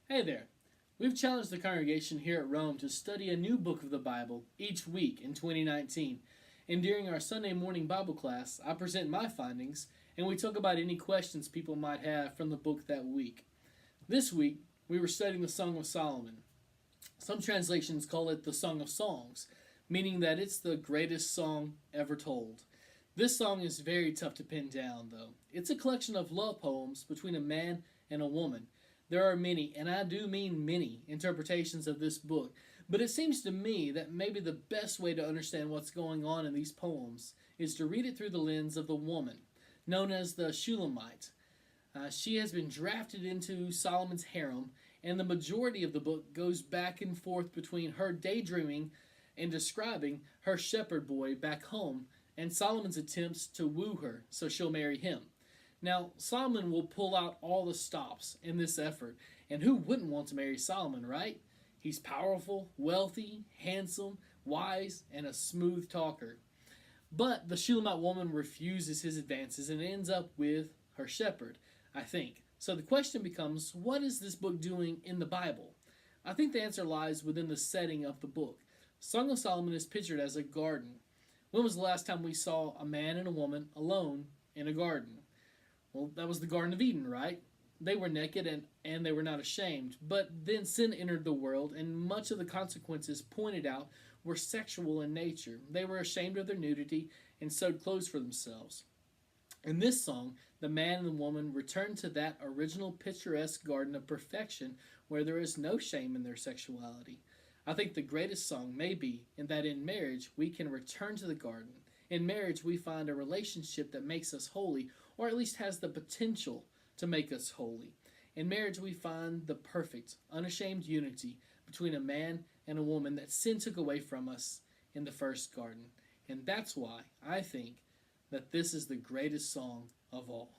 Hey there. We've challenged the congregation here at Rome to study a new book of the Bible each week in 2019. And during our Sunday morning Bible class, I present my findings and we talk about any questions people might have from the book that week. This week, we were studying the Song of Solomon. Some translations call it the Song of Songs, meaning that it's the greatest song ever told. This song is very tough to pin down, though. It's a collection of love poems between a man and a woman. There are many, and I do mean many, interpretations of this book, but it seems to me that maybe the best way to understand what's going on in these poems is to read it through the lens of the woman, known as the Shulamite. She has been drafted into Solomon's harem, and the majority of the book goes back and forth between her daydreaming and describing her shepherd boy back home and Solomon's attempts to woo her so she'll marry him. Now, Solomon will pull out all the stops in this effort, and who wouldn't want to marry Solomon, right? He's powerful, wealthy, handsome, wise, and a smooth talker. But the Shulamite woman refuses his advances and ends up with her shepherd, I think. So the question becomes, what is this book doing in the Bible? I think the answer lies within the setting of the book. Song of Solomon is pictured as a garden. When was the last time we saw a man and a woman alone in a garden? Well, that was the Garden of Eden, right? They were naked and they were not ashamed. But then sin entered the world, and much of the consequences pointed out were sexual in nature. They were ashamed of their nudity and sewed clothes for themselves. In this song, the man and the woman return to that original picturesque garden of perfection where there is no shame in their sexuality. I think the greatest song may be in that in marriage we can return to the garden. In marriage we find a relationship that makes us holy, or at least has the potential to make us holy. In marriage we find the perfect, unashamed unity between a man and a woman that sin took away from us in the first garden. And that's why I think that this is the greatest song of all.